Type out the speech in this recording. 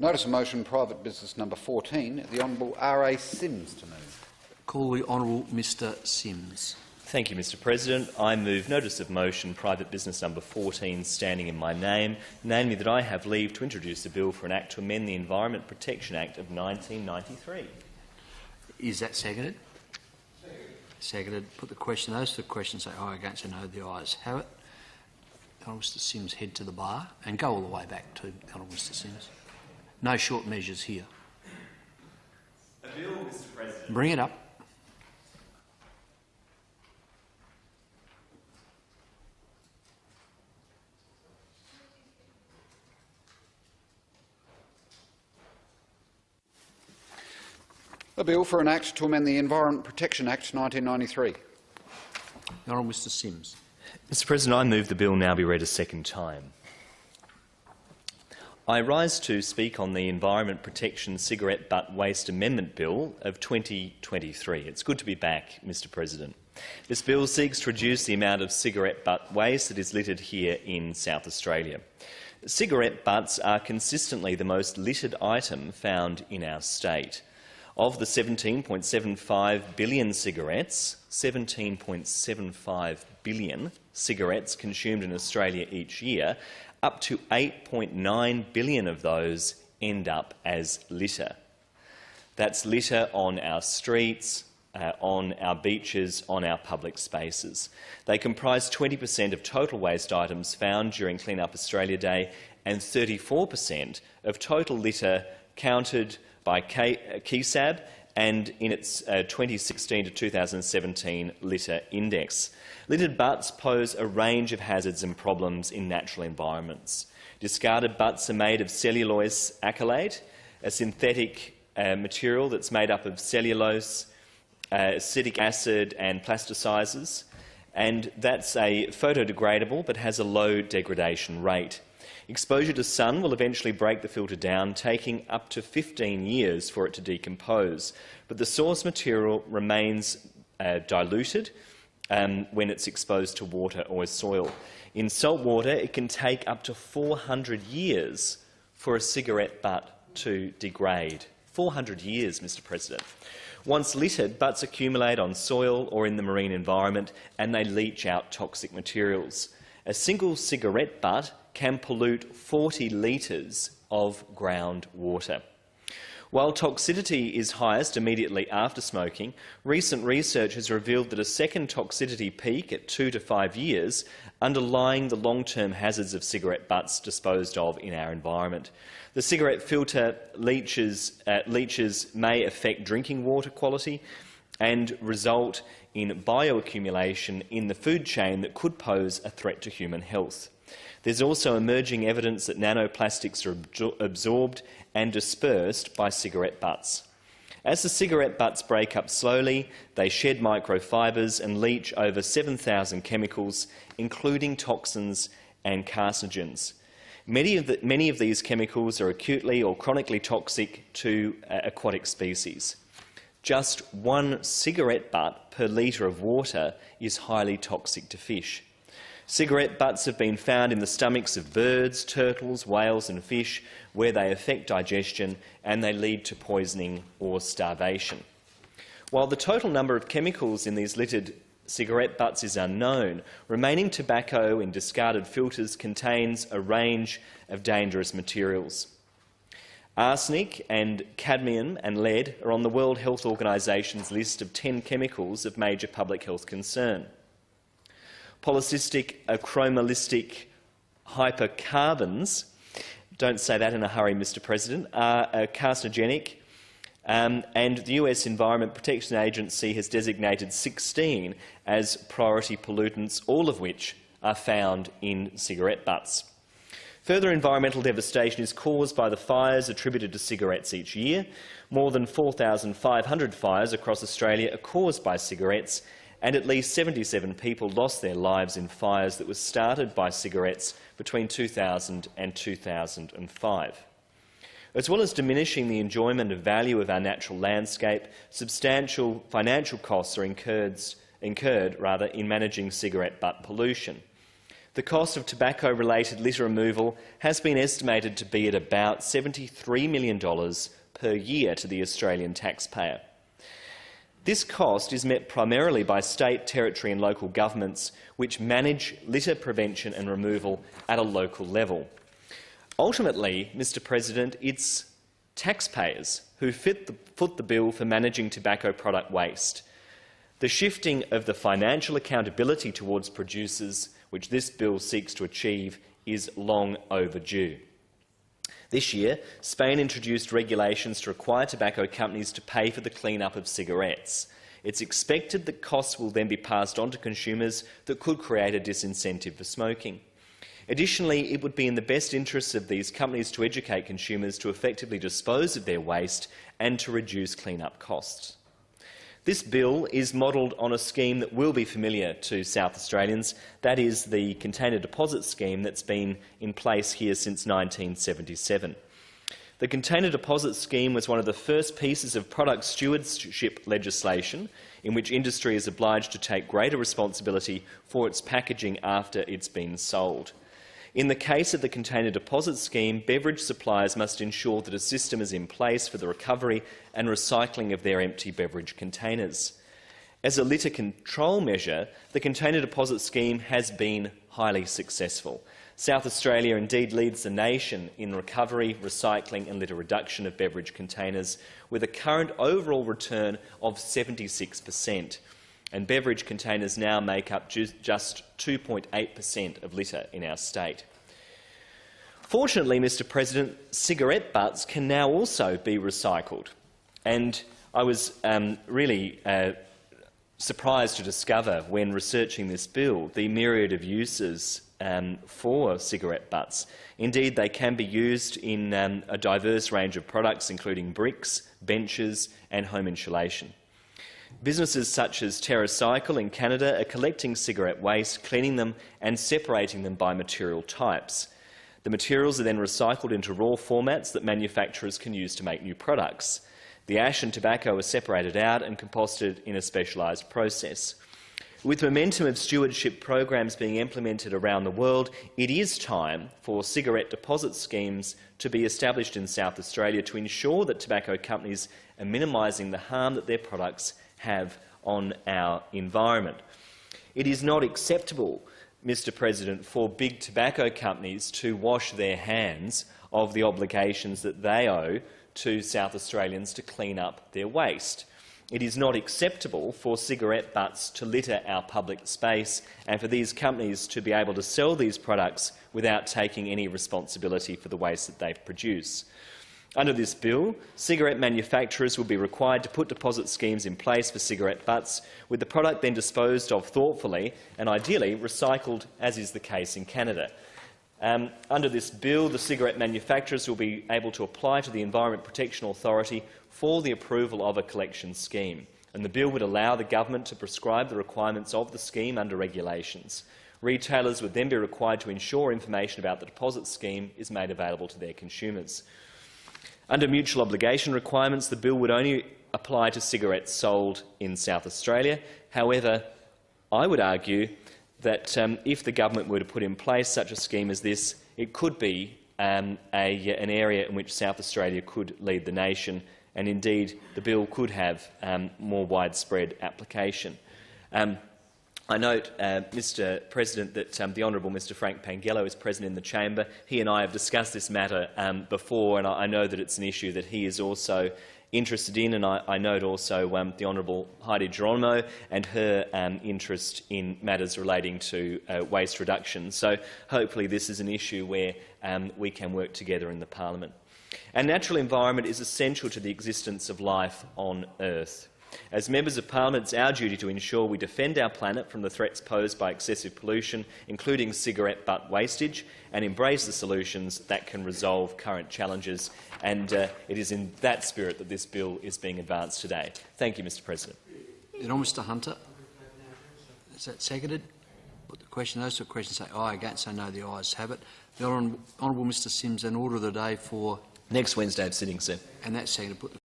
Notice of motion, private business number 14. The Honourable R.A. Sims to move. Call the Honourable Mr Sims. Thank you, Mr President. I move notice of motion, private business number 14, standing in my name, namely that I have leave to introduce a bill for an act to amend the Environment Protection Act of 1993. Is that seconded? Seconded. Put the question. Those for the question say aye, against, and no. The ayes have it. Honourable Mr Sims, head to the bar and go all the way back to Honourable Mr Sims. No short measures here. A bill, Mr President. Bring it up. A bill for an act to amend the Environment Protection Act 1993. The Honourable Mr Sims. Mr President, I move the bill now be read a second time. I rise to speak on the Environment Protection Cigarette Butt Waste Amendment Bill of 2023. It's good to be back, Mr President. This bill seeks to reduce the amount of cigarette butt waste that is littered here in South Australia. Cigarette butts are consistently the most littered item found in our state. Of the 17.75 billion cigarettes, 17.75 billion cigarettes consumed in Australia each year, up to 8.9 billion of those end up as litter. That's litter on our streets, on our beaches, on our public spaces. They comprise 20% of total waste items found during Clean Up Australia Day and 34% of total litter counted by KSAB and in its 2016 to 2017 litter index. Littered butts pose a range of hazards and problems in natural environments. Discarded butts are made of cellulose acrylate, a synthetic material that's made up of cellulose, acetic acid and plasticizers, and that's a photodegradable but has a low degradation rate. Exposure to sun will eventually break the filter down, taking up to 15 years for it to decompose, but the source material remains diluted when it's exposed to water or soil. In salt water, it can take up to 400 years for a cigarette butt to degrade. 400 years, Mr President. Once littered, butts accumulate on soil or in the marine environment and they leach out toxic materials. A single cigarette butt can pollute 40 litres of groundwater. While toxicity is highest immediately after smoking, recent research has revealed that a second toxicity peak at 2 to 5 years underlying the long-term hazards of cigarette butts disposed of in our environment. The cigarette filter leaches may affect drinking water quality and result in bioaccumulation in the food chain that could pose a threat to human health. There's also emerging evidence that nanoplastics are absorbed and dispersed by cigarette butts. As the cigarette butts break up slowly, they shed microfibres and leach over 7,000 chemicals, including toxins and carcinogens. Many of these chemicals are acutely or chronically toxic to aquatic species. Just one cigarette butt per litre of water is highly toxic to fish. Cigarette butts have been found in the stomachs of birds, turtles, whales and fish, where they affect digestion and they lead to poisoning or starvation. While the total number of chemicals in these littered cigarette butts is unknown, remaining tobacco in discarded filters contains a range of dangerous materials. Arsenic and cadmium and lead are on the World Health Organisation's list of 10 chemicals of major public health concern. Polycystic acromolystic hypercarbons, don't say that in a hurry, Mr President, are carcinogenic, and the US Environment Protection Agency has designated 16 as priority pollutants, all of which are found in cigarette butts. Further environmental devastation is caused by the fires attributed to cigarettes each year. More than 4,500 fires across Australia are caused by cigarettes, and at least 77 people lost their lives in fires that were started by cigarettes between 2000 and 2005. As well as diminishing the enjoyment and value of our natural landscape, substantial financial costs are incurred in managing cigarette butt pollution. The cost of tobacco-related litter removal has been estimated to be at about $73 million per year to the Australian taxpayer. This cost is met primarily by state, territory and local governments which manage litter prevention and removal at a local level. Ultimately, Mr President, it's taxpayers who foot the bill for managing tobacco product waste. The shifting of the financial accountability towards producers, which this bill seeks to achieve, is long overdue. This year, Spain introduced regulations to require tobacco companies to pay for the clean-up of cigarettes. It's expected that costs will then be passed on to consumers that could create a disincentive for smoking. Additionally, it would be in the best interests of these companies to educate consumers to effectively dispose of their waste and to reduce clean-up costs. This bill is modelled on a scheme that will be familiar to South Australians, that is the container deposit scheme that's been in place here since 1977. The container deposit scheme was one of the first pieces of product stewardship legislation in which industry is obliged to take greater responsibility for its packaging after it's been sold. In the case of the container deposit scheme, beverage suppliers must ensure that a system is in place for the recovery and recycling of their empty beverage containers. As a litter control measure, the container deposit scheme has been highly successful. South Australia indeed leads the nation in recovery, recycling and litter reduction of beverage containers, with a current overall return of 76%. And beverage containers now make up just 2.8% of litter in our state. Fortunately, Mr President, cigarette butts can now also be recycled. And I was really surprised to discover when researching this bill the myriad of uses for cigarette butts. Indeed, they can be used in a diverse range of products, including bricks, benches and home insulation. Businesses such as TerraCycle in Canada are collecting cigarette waste, cleaning them and separating them by material types. The materials are then recycled into raw formats that manufacturers can use to make new products. The ash and tobacco are separated out and composted in a specialised process. With momentum of stewardship programs being implemented around the world, it is time for cigarette deposit schemes to be established in South Australia to ensure that tobacco companies are minimising the harm that their products have on our environment. It is not acceptable, Mr President, for big tobacco companies to wash their hands of the obligations that they owe to South Australians to clean up their waste. It is not acceptable for cigarette butts to litter our public space and for these companies to be able to sell these products without taking any responsibility for the waste that they produce. Under this bill, cigarette manufacturers will be required to put deposit schemes in place for cigarette butts, with the product then disposed of thoughtfully and ideally recycled, as is the case in Canada. Under this bill, the cigarette manufacturers will be able to apply to the Environment Protection Authority for the approval of a collection scheme, and the bill would allow the government to prescribe the requirements of the scheme under regulations. Retailers would then be required to ensure information about the deposit scheme is made available to their consumers. Under mutual obligation requirements, the bill would only apply to cigarettes sold in South Australia. However, I would argue that if the government were to put in place such a scheme as this, it could be an area in which South Australia could lead the nation, and indeed the bill could have more widespread application. I note, Mr President, that the Honourable Mr Frank Pangello is present in the chamber. He and I have discussed this matter before, and I know that it's an issue that he is also interested in, and I note also the Honourable Heidi Geronimo and her interest in matters relating to waste reduction. So hopefully this is an issue where we can work together in the Parliament. Our natural environment is essential to the existence of life on Earth. As members of Parliament, it's our duty to ensure we defend our planet from the threats posed by excessive pollution, including cigarette butt wastage, and embrace the solutions that can resolve current challenges. And it is in that spirit that this bill is being advanced today. Thank you, Mr President. Mr Hunter. Is that seconded? Put the question. Those two questions say aye. Against say no. The ayes have it. The Honourable Mr Sims, an order of the day for next Wednesday's sitting, sir. And that's seconded. Put the